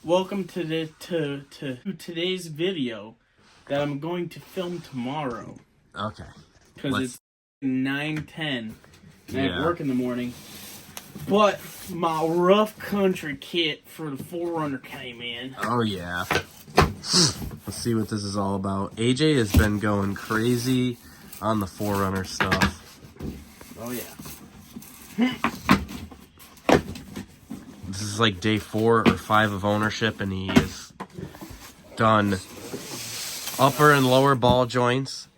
welcome to today's video that I'm going to film tomorrow. Okay. Because it's 9:10 and I have Yeah. work in the morning. But my rough country kit for the 4Runner came in. Oh, yeah. Let's see what this is all about. AJ has been going crazy on the 4Runner stuff. Oh, yeah. This is like day 4 or 5 of ownership, and he has done upper and lower ball joints.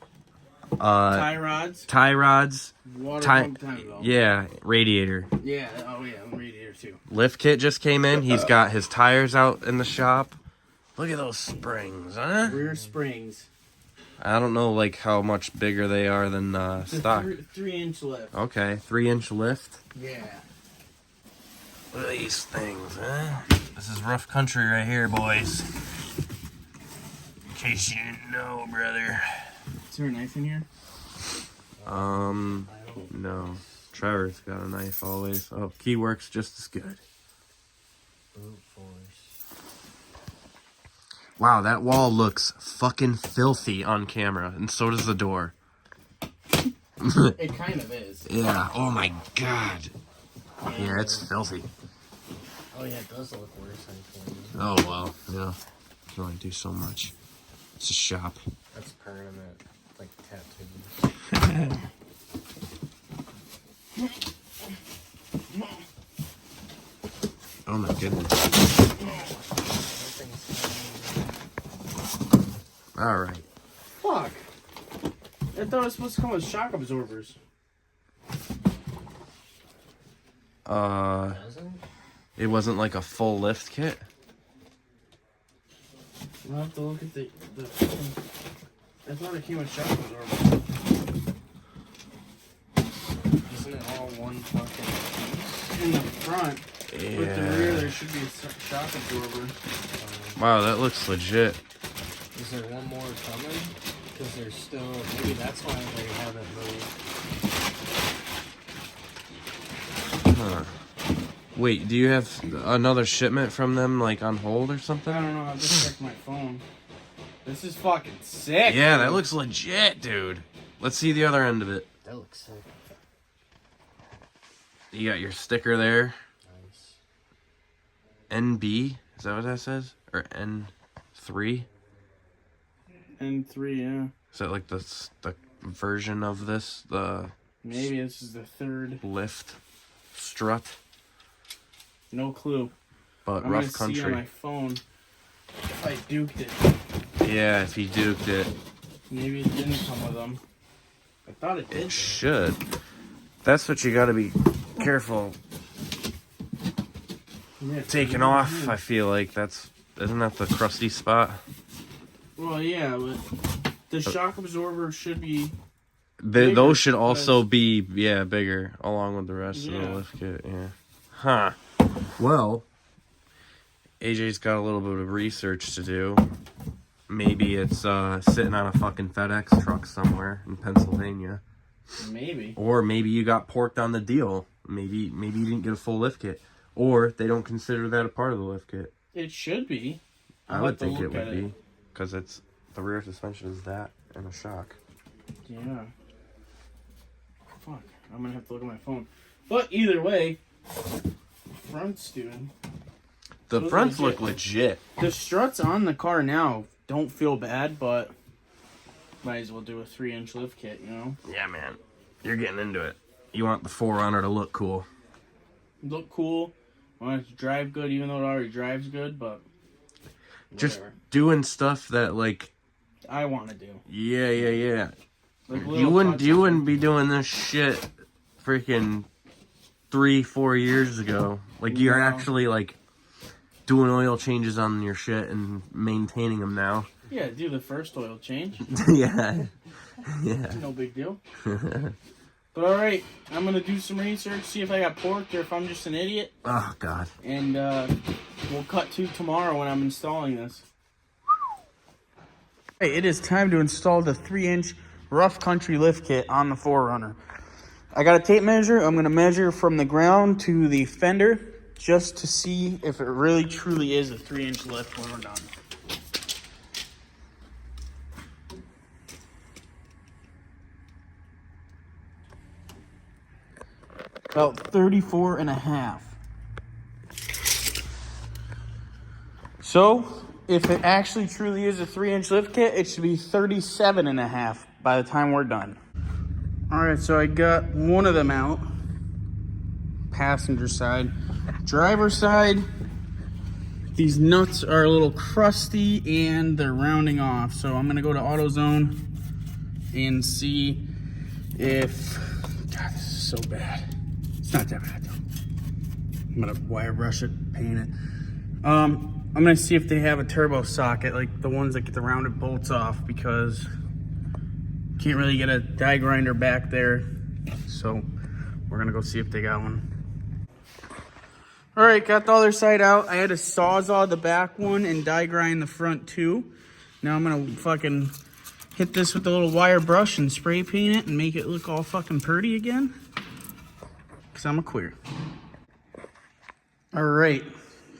Tie rods. Water pump tie belt. Yeah, radiator. Yeah, oh yeah, radiator too. Lift kit just came in. He's got his tires out in the shop. Look at those springs, huh? Rear springs. I don't know like how much bigger they are than stock. 3-inch lift. Okay, 3-inch lift. Yeah. Look at these things, huh? This is rough country right here, boys. In case you didn't know, brother. Is there a knife in here? No. Trevor's got a knife always. Oh, key works just as good. Brute force. Wow, that wall looks fucking filthy on camera, and so does the door. It kind of is. Yeah, oh my god. Yeah, it's filthy. Oh yeah, it does look worse, I think. Oh well, yeah. Can only do so much. It's a shop. That's permanent, like tattoos. Oh my goodness. Alright. Fuck! I thought it was supposed to come with shock absorbers. It wasn't like a full lift kit? I'll have to look at the I thought it came with shock absorbers. Isn't it all one fucking piece? In the front. Yeah. With the rear, there should be a shock absorber. Wow, that looks legit. Is there one more coming? Because there's still... Maybe that's why they haven't moved. Huh. Wait, do you have another shipment from them, like, on hold or something? I don't know, I'll just check my phone. This is fucking sick. Yeah, dude. that looks legit, dude. Let's see the other end of it. That looks sick. You got your sticker there. Nice. NB, is that what that says? Or N3? N3, yeah. Is that like the version of this? The Maybe this is the third. lift strut? No clue. But I'm rough gonna see on my country. phone if I duked it. Yeah, if he duked it. Maybe it didn't come with them. I thought it did. It should. That's what you gotta be careful Yeah, taking off. I feel like isn't that the crusty spot? Well, yeah, but the shock absorber should be... Those should also be, bigger, along with the rest of the Yeah. lift kit, yeah. Huh. Well, AJ's got a little bit of research to do. Maybe it's sitting on a fucking FedEx truck somewhere in Pennsylvania. Maybe. Or maybe you got porked on the deal. Maybe you didn't get a full lift kit. Or they don't consider that a part of the lift kit. It should be. I would think it would be. Because it's the rear suspension is that and a shock. Yeah. Fuck. I'm gonna have to look at my phone. But either way, fronts, dude. The Those fronts legit. look legit. The struts on the car now don't feel bad, but might as well do a 3-inch lift kit, you know? Yeah, man. You're getting into it. You want the 4Runner to look cool. Look cool. Want it to drive good, even though it already drives good, but Just whatever. doing stuff that, like... I want to do. Yeah. Like You wouldn't be doing this shit freaking 3-4 years ago. Like, you're No. actually, like, doing oil changes on your shit and maintaining them now. Yeah, do the first oil change. Yeah. No big deal. But alright, I'm going to do some research, see if I got porked or if I'm just an idiot. Oh, God. And we'll cut to tomorrow when I'm installing this. Hey, it is time to install the 3-inch rough country lift kit on the 4Runner. I got a tape measure. I'm going to measure from the ground to the fender. just to see if it really truly is a 3-inch lift when we're done. About 34 and a half. So, if it actually truly is a 3-inch lift kit, it should be 37 and a half by the time we're done. All right, so I got one of them out. Passenger side. Driver side, these nuts are a little crusty and they're rounding off. So I'm gonna go to AutoZone and see if, God, this is so bad. It's not that bad though. I'm gonna wire brush it, paint it. I'm gonna see if they have a turbo socket, like the ones that get the rounded bolts off, because can't really get a die grinder back there. So we're gonna go see if they got one. All right, got the other side out. I had to sawzall the back one and die grind the front too. Now I'm gonna fucking hit this with a little wire brush and spray paint it and make it look all fucking pretty again. Cause I'm a queer. All right,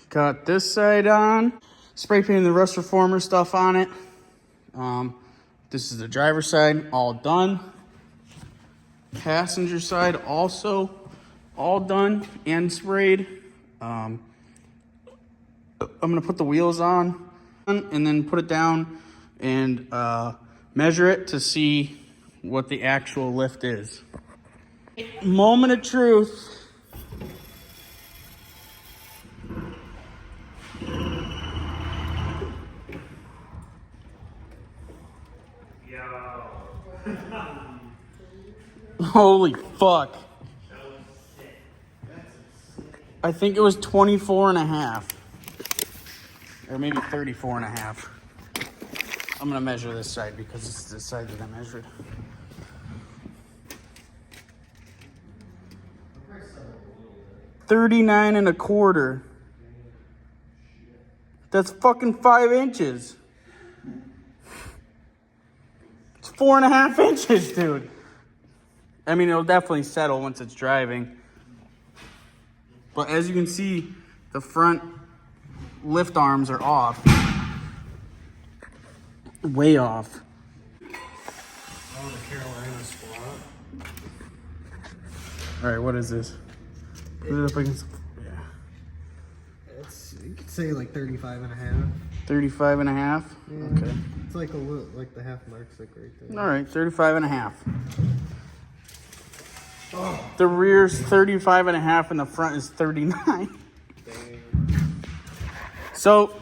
got this side on. Spray painting the rust reformer stuff on it. This is the driver's side, all done. Passenger side also all done and sprayed. I'm gonna put the wheels on and then put it down and measure it to see what the actual lift is. Moment of truth. Holy fuck. I think it was 24 and a half. Or maybe 34 and a half. I'm gonna measure this side because it's the side that I measured. $39 and a quarter. That's fucking 5 inches. It's 4.5 inches, dude. I mean, it'll definitely settle once it's driving. But as you can see, the front lift arms are off. Way off. Oh, the Carolina squat. All right, what is this? Put it up against. Yeah. It's, you could say like 35 and a half. 35 and a half? Yeah. Okay. It's like a little, like the half mark's like right there. All right, 35 and a half. Oh. The rear's 35 and a half and the front is 39. Dang. So,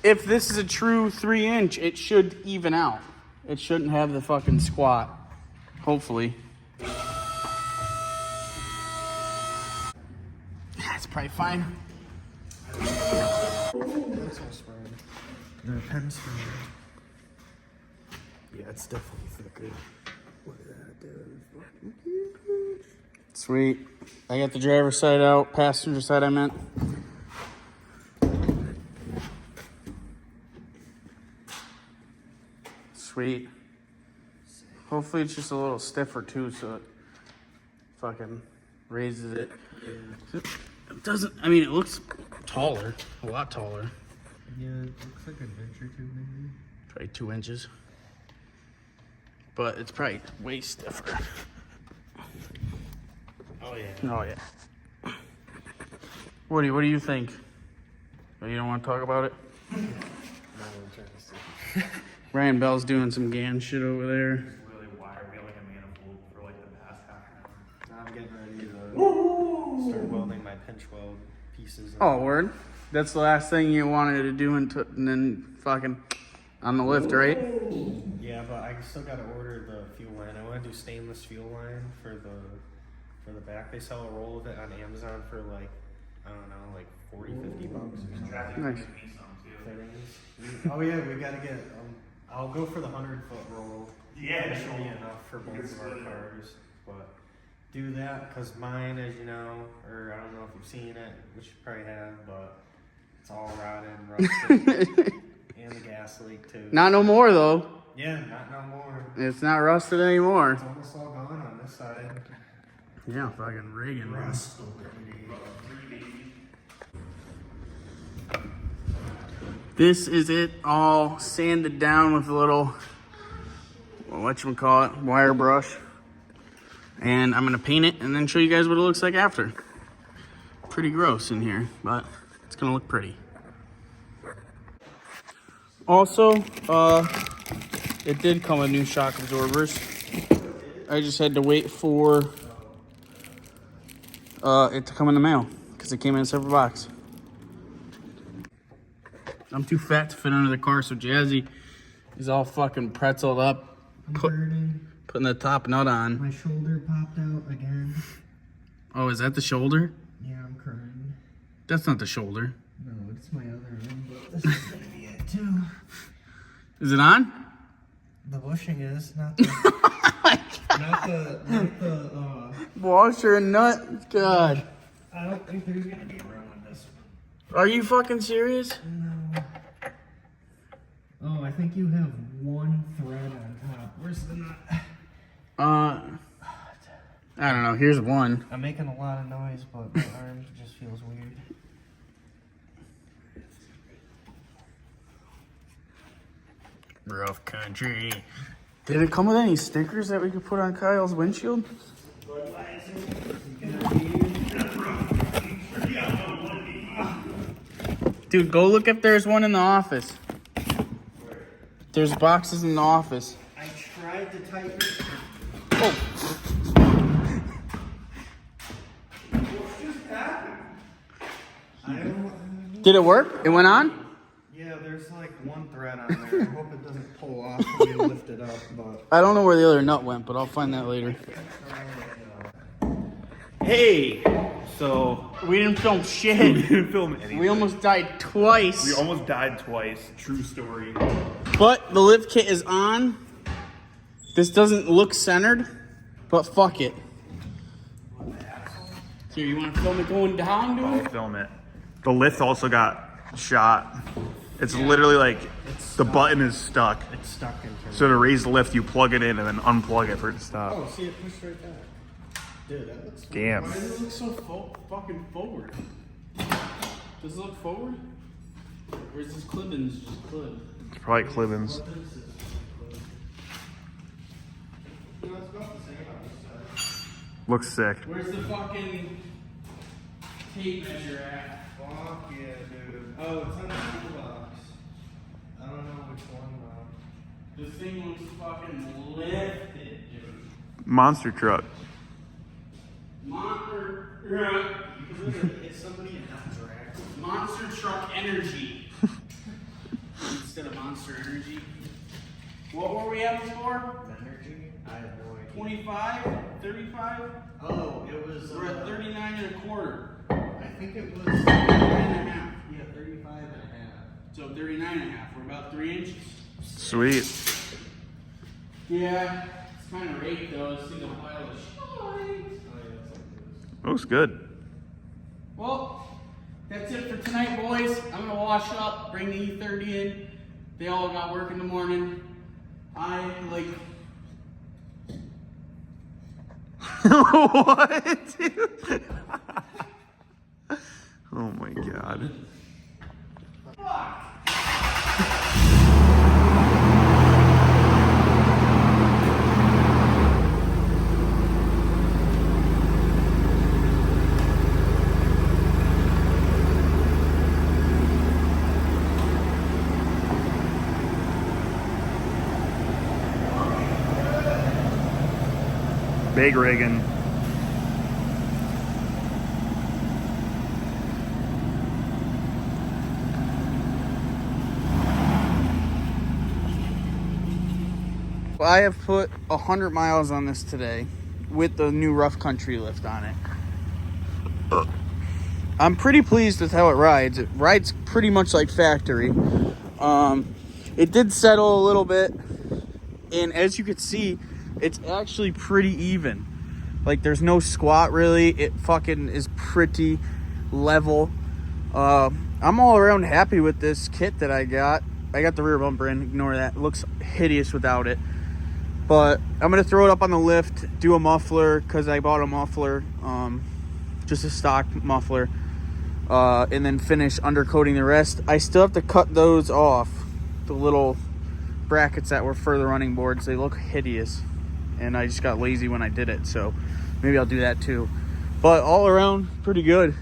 if this is a true 3-inch, it should even out. It shouldn't have the fucking squat. Hopefully. That's probably fine. Pencil spread. The pen spread. Yeah, it's definitely thicker. Look at that, dude. Sweet. I got the driver's side out, passenger side I meant. Sweet. Hopefully it's just a little stiffer too, so it fucking raises it. Yeah. It doesn't, I mean, it looks taller, a lot taller. Yeah, it looks like an inch or two maybe. Probably 2 inches. But it's probably way stiffer. Oh yeah. Oh yeah. What do you think? Oh, you don't want to talk about it? Not interested. Ryan Bell's doing some GAN shit over there. Really wired me like a manifold for like the past half an hour. Now I'm getting ready to start welding my pinch weld pieces. Oh, word? That's the last thing you wanted to do and then fucking on the lift, right? Yeah, but I still gotta order the fuel line. I want to do stainless fuel line for the back. They sell a roll of it on Amazon for like, I don't know, like 40, 50 bucks or something. Nice. Fittings. Oh yeah, we gotta get. I'll go for the 100-foot roll. Yeah, That should be enough for both of our cars. But do that because mine, as you know, or I don't know if you've seen it, which you probably have, but it's all rotted and rusted, and the gas leak too. Not no more though. Yeah, not no more. It's not rusted anymore. It's almost all gone on this side. Yeah, fucking Reagan. Rust. This is it all sanded down with a little, whatchamacallit, wire brush. And I'm gonna paint it and then show you guys what it looks like after. Pretty gross in here, but it's gonna look pretty. Also, it did come with new shock absorbers. I just had to wait for it to come in the mail because it came in a separate box. I'm too fat to fit under the car, so Jazzy is all fucking pretzeled up, putting the top nut on. My shoulder popped out again. Oh, is that the shoulder? Yeah, I'm crying. That's not the shoulder. No, it's my other arm, but this is gonna be it too. Is it on? The bushing is not the not the Washer and nut? God. I don't think there's gonna be room in this Are you fucking serious? one. No. Oh, I think you have one thread on top. Where's the nut? I don't know. Here's one. I'm making a lot of noise, but my arm just feels weird. Rough country. Did it come with any stickers that we could put on Kyle's windshield? Dude, go look if there's one in the office. There's boxes in the office. I tried to tighten it. Oh. Did it work? It went on? Yeah, there's like one thread on there. I hope it doesn't pull off when you lift it up, but I don't know where the other nut went, but I'll find that later. Hey, so we didn't film shit. We didn't film anything. We almost died twice. We almost died twice. True story. But the lift kit is on. This doesn't look centered, but fuck it. Here, you want to film it going down, I'll dude? film it. The lift also got shot. It's literally like the button is stuck. it's stuck in terms. So to raise the lift, you plug it in and then unplug it for it to stop. Oh, see it pushed right back. Dude, that looks Damn. Why does it look so fucking forward? Does it look forward? Or is this clippings just clipped? It's probably Clibbins. Looks sick. Where's the fucking tape measure at? Fuck yeah, dude. Oh, it's on the toolbox. I don't know which one though. This thing looks fucking lifted, dude. Monster truck. It's somebody in that drag. Monster Truck Energy. Instead of Monster Energy. What were we at before? Energy? I have no idea. 25? 35? Oh, it was. We're at 39 and a quarter. I think it was. 39 and a half. Yeah, 35 and a half. So 39 and a half. We're about 3 inches. Sweet. Yeah. It's kind of raked though. This thing's a pile of shit. Oh, yeah, it's like this. Looks good. Well, that's it for tonight, boys. I'm gonna wash up, bring the E30 in. They all got work in the morning. I like. What? Dude? Oh my god. Big rigging. Well, I have put 100 miles on this today with the new rough country lift on it. I'm pretty pleased with how it rides. It rides pretty much like factory. It did settle a little bit, and as you can see, it's actually pretty even. Like, there's no squat really. It fucking is pretty level. I'm all around happy with this kit that I got. I got the rear bumper in, ignore that. It looks hideous without it. But I'm gonna throw it up on the lift, do a muffler, because I bought a muffler, just a stock muffler. and then finish undercoating the rest. I still have to cut those off, the little brackets that were for the running boards. They look hideous, and I just got lazy when I did it, so maybe I'll do that too. But all around, pretty good.